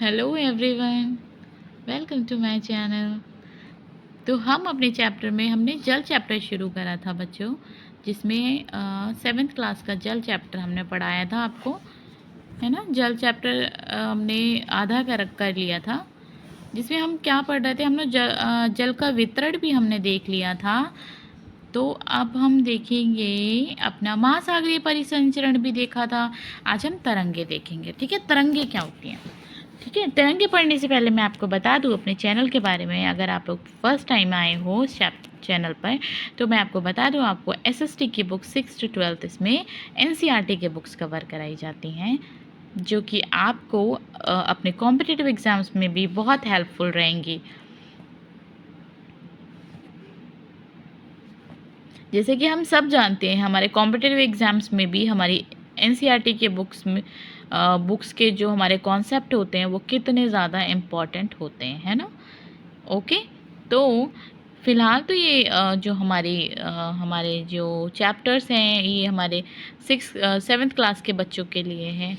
Hello everyone, welcome to my channel. तो हम अपने चैप्टर में हमने जल चैप्टर शुरू करा था बच्चों, जिसमें 7th क्लास का जल चैप्टर हमने पढ़ाया था आपको, है ना। जल चैप्टर हमने आधा कर लिया था, जिसमें हम क्या पढ़ रहे थे, हम लोग जल का वितरण भी हमने देख लिया था। तो अब हम देखेंगे अपना महासागरीय परिसंचरण भी देखा था। आज हम तरंगे देखेंगे, ठीक है। तरंगे क्या होती हैं, ठीक है। तरंगे पढ़ने से पहले मैं आपको बता दूं अपने चैनल के बारे में। अगर आप लोग फर्स्ट टाइम आए हो चैनल पर, तो मैं आपको बता दूं, आपको एसएसटी की बुक 6 to 12 इसमें एनसीईआरटी के बुक्स कवर कराई जाती हैं, जो कि आपको अपने कॉम्पिटिटिव एग्ज़ाम्स में भी बहुत हेल्पफुल रहेंगी। जैसे कि हम सब जानते हैं, हमारे कॉम्पिटिटिव एग्ज़ाम्स में भी हमारी एनसीईआरटी के बुक्स के जो हमारे कॉन्सेप्ट होते हैं वो कितने ज़्यादा इम्पॉर्टेंट होते हैं, है ना। ओके। तो फ़िलहाल तो ये हमारे जो चैप्टर्स हैं, ये हमारे 7th क्लास के बच्चों के लिए हैं।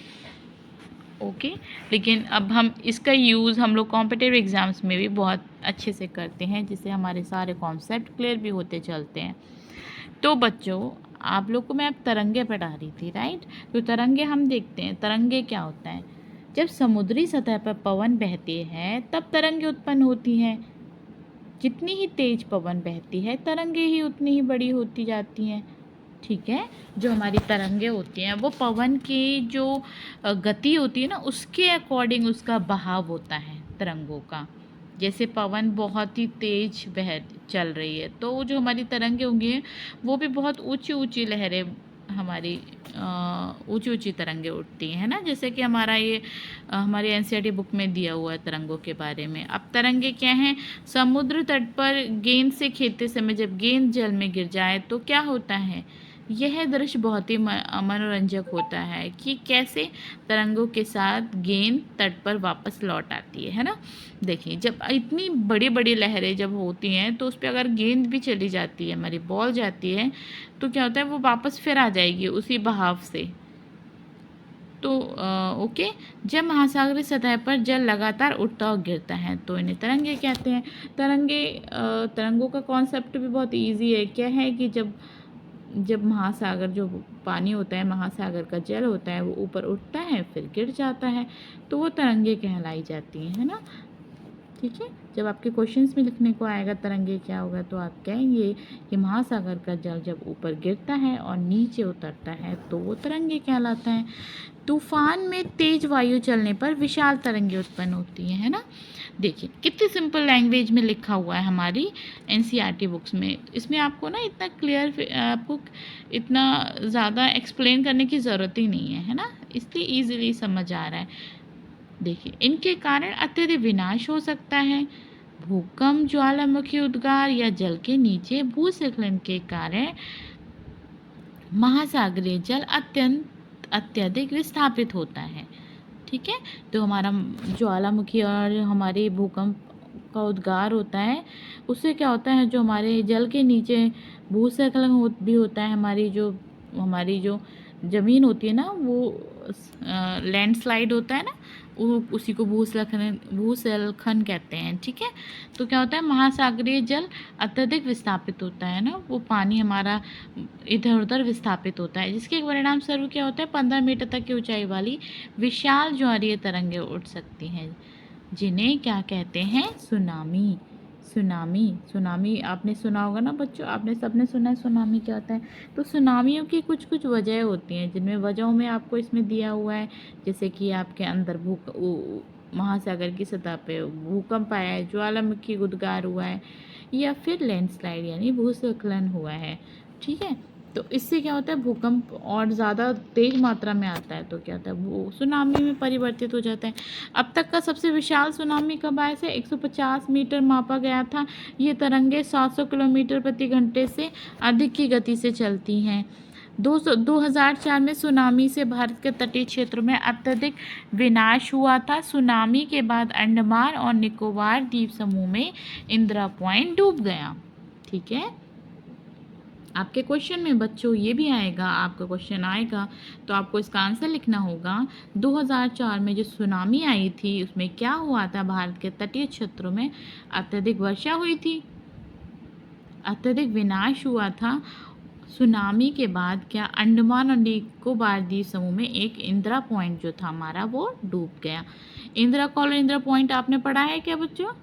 ओके। लेकिन अब हम इसका यूज़ हम लोग कॉम्पिटिटिव एग्ज़ाम्स में भी बहुत अच्छे से करते हैं, जिससे हमारे सारे कॉन्सेप्ट क्लियर भी होते चलते हैं। तो बच्चों, आप लोग को मैं अब तरंगे पढ़ा रही थी, राइट। तो तरंगे हम देखते हैं, तरंगे क्या होता है। जब समुद्री सतह पर पवन बहती है तब तरंगे उत्पन्न होती हैं। जितनी ही तेज पवन बहती है, तरंगे ही उतनी ही बड़ी होती जाती हैं, ठीक है। जो हमारी तरंगे होती हैं वो पवन की जो गति होती है ना, उसके अकॉर्डिंग उसका बहाव होता है तरंगों का। जैसे पवन बहुत ही तेज बह चल रही है, तो जो हमारी तरंगे होंगी वो भी बहुत ऊंची ऊंची लहरें, हमारी ऊंची ऊंची तरंगे उठती हैं, है ना। जैसे कि हमारा ये हमारे एनसीईआरटी बुक में दिया हुआ है तरंगों के बारे में। अब तरंगे क्या हैं, समुद्र तट पर गेंद से खेलते समय जब गेंद जल में गिर जाए तो क्या होता है। यह दृश्य बहुत ही मनोरंजक होता है कि कैसे तरंगों के साथ गेंद तट पर वापस लौट आती है ना। देखिए, जब इतनी बड़ी बड़ी लहरें जब होती हैं तो उस पर अगर गेंद भी चली जाती है, हमारी बॉल जाती है, तो क्या होता है, वो वापस फिर आ जाएगी उसी बहाव से। तो ओके। जब महासागरीय सतह पर जल लगातार उठता और गिरता है तो इन्हें तरंगे कहते हैं। तरंगों का कॉन्सेप्ट भी बहुत इजी है। क्या है कि जब जब महासागर जो पानी होता है, महासागर का जल होता है, वो ऊपर उठता है फिर गिर जाता है, तो वो तरंगे कहलाई जाती हैं, है ना। ठीक है। जब आपके क्वेश्चंस में लिखने को आएगा तरंगे क्या होगा, तो आप कहेंगे कि महासागर का जल जब ऊपर गिरता है और नीचे उतरता है तो वो तरंगे कहलाता है। तूफान में तेज वायु चलने पर विशाल तरंगे उत्पन्न होती हैं, है ना। देखिए कितनी सिंपल लैंग्वेज में लिखा हुआ है हमारी एनसीईआरटी बुक्स में। इसमें आपको ना इतना क्लियर, आपको इतना ज़्यादा एक्सप्लेन करने की ज़रूरत ही नहीं है ना, इसलिए ईजिली समझ आ रहा है। देखिए, इनके कारण अत्यधिक विनाश हो सकता है। भूकंप, ज्वालामुखी उद्गार या जल के नीचे भूस्खलन के कारण महासागरीय जल अत्यधिक विस्थापित होता है, ठीक है। तो हमारा ज्वालामुखी और हमारे भूकंप का उद्गार होता है, उससे क्या होता है, जो हमारे जल के नीचे भूस्खलन भी होता है। हमारी जो ज़मीन होती है ना, वो लैंडस्लाइड होता है ना, उसी को भूस्खलन कहते हैं, ठीक है। तो क्या होता है, महासागरीय जल अत्यधिक विस्थापित होता है ना, वो पानी हमारा इधर उधर विस्थापित होता है, जिसके परिणाम स्वरूप क्या होता है, 15 मीटर तक की ऊंचाई वाली विशाल ज्वारीय तरंगें उठ सकती हैं, जिन्हें क्या कहते हैं, सुनामी। सुनामी सुनामी आपने सुना होगा ना बच्चों, आपने सबने सुना है सुनामी क्या होता है। तो सुनामियों की कुछ कुछ वजह होती हैं, जिनमें वजहों में आपको इसमें दिया हुआ है, जैसे कि आपके अंदर महासागर की सतह पे भूकंप आया है, ज्वालामुखी उद्गार हुआ है, या फिर लैंडस्लाइड यानी भूस्खलन हुआ है, ठीक है। तो इससे क्या होता है, भूकंप और ज़्यादा तेज मात्रा में आता है तो क्या होता है, वो सुनामी में परिवर्तित हो जाता है। अब तक का सबसे विशाल सुनामी कब आया से 150 मीटर मापा गया था। ये तरंगे 700 किलोमीटर प्रति घंटे से अधिक की गति से चलती हैं। 2004 में सुनामी से भारत के तटीय क्षेत्रों में अत्यधिक विनाश हुआ था। सुनामी के बाद अंडमान और निकोबार द्वीप समूह में इंदिरा पॉइंट डूब गया, ठीक है। आपके क्वेश्चन में बच्चों ये भी आएगा, आपका क्वेश्चन आएगा तो आपको इसका आंसर लिखना होगा 2004 में जो सुनामी आई थी उसमें क्या हुआ था। भारत के तटीय क्षेत्रों में अत्यधिक वर्षा हुई थी, अत्यधिक विनाश हुआ था। सुनामी के बाद क्या अंडमान और निकोबार द्वीप समूह में एक इंदिरा पॉइंट जो था हमारा वो डूब गया। इंदिरा कॉल और इंदिरा पॉइंट आपने पढ़ा है क्या बच्चों?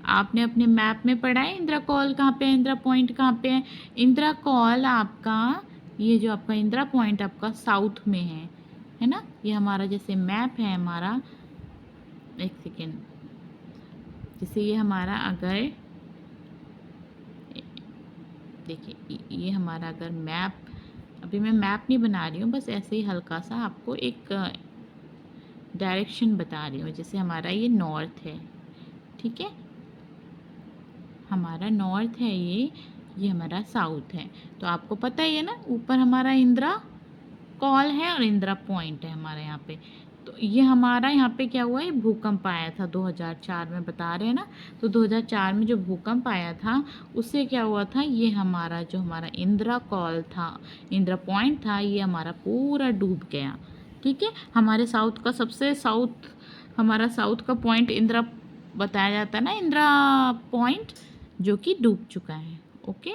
आपने अपने मैप में पढ़ा है इंदिरा कॉल कहाँ पे है, इंदिरा पॉइंट कहाँ पे है? इंदिरा कॉल आपका, ये जो आपका इंदिरा पॉइंट आपका साउथ में है ना। ये हमारा जैसे मैप है हमारा, एक सेकेंड, जैसे ये हमारा अगर देखिए ये हमारा अगर मैप, अभी मैं मैप नहीं बना रही हूँ, बस ऐसे ही हल्का सा आपको एक डायरेक्शन बता रही हूँ। जैसे हमारा ये नॉर्थ है, ठीक है, हमारा नॉर्थ है ये हमारा साउथ है। तो आपको पता ही है ना, ऊपर हमारा इंदिरा कॉल है और इंदिरा पॉइंट है हमारे यहाँ पे। तो ये हमारा यहाँ पे क्या हुआ है, भूकंप आया था 2004 में, बता रहे हैं ना। तो 2004 में जो भूकंप आया था उससे क्या हुआ था, ये हमारा जो हमारा इंदिरा कॉल था, इंदिरा पॉइंट था, ये हमारा पूरा डूब गया। ठीक है, हमारे साउथ का सबसे साउथ, हमारा साउथ का पॉइंट इंदिरा बताया जाता है ना, इंदिरा पॉइंट, जो कि डूब चुका है। ओके,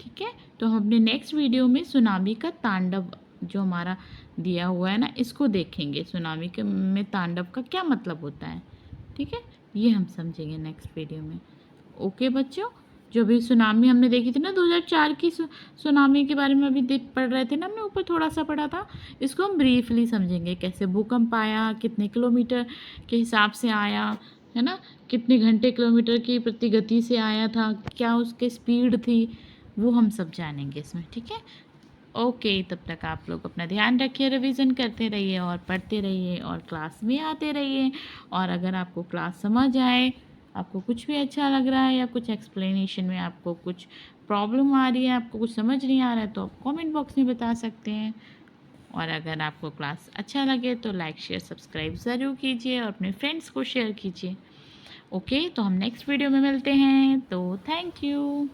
ठीक है। तो हम अपने नेक्स्ट वीडियो में सुनामी का तांडव जो हमारा दिया हुआ है ना, इसको देखेंगे। सुनामी के में तांडव का क्या मतलब होता है, ठीक है, ये हम समझेंगे नेक्स्ट वीडियो में। ओके बच्चों, जो भी सुनामी हमने देखी थी ना 2004 की, सुनामी के बारे में अभी देख पढ़ रहे थे ना, हमने ऊपर थोड़ा सा पढ़ा था, इसको हम ब्रीफली समझेंगे। कैसे भूकंप आया, कितने किलोमीटर के हिसाब से आया, है ना, कितने घंटे किलोमीटर की प्रति गति से आया था, क्या उसकी स्पीड थी, वो हम सब जानेंगे इसमें, ठीक है। ओके, तब तक आप लोग अपना ध्यान रखिए, रिवीजन करते रहिए और पढ़ते रहिए और क्लास में आते रहिए। और अगर आपको क्लास समझ आए, आपको कुछ भी अच्छा लग रहा है या कुछ एक्सप्लेनेशन में आपको कुछ प्रॉब्लम आ रही है, आपको कुछ समझ नहीं आ रहा है, तो आप कमेंट बॉक्स में बता सकते हैं। और अगर आपको क्लास अच्छा लगे तो लाइक शेयर सब्सक्राइब ज़रूर कीजिए और अपने फ्रेंड्स को शेयर कीजिए। ओके, तो हम नेक्स्ट वीडियो में मिलते हैं, तो थैंक यू।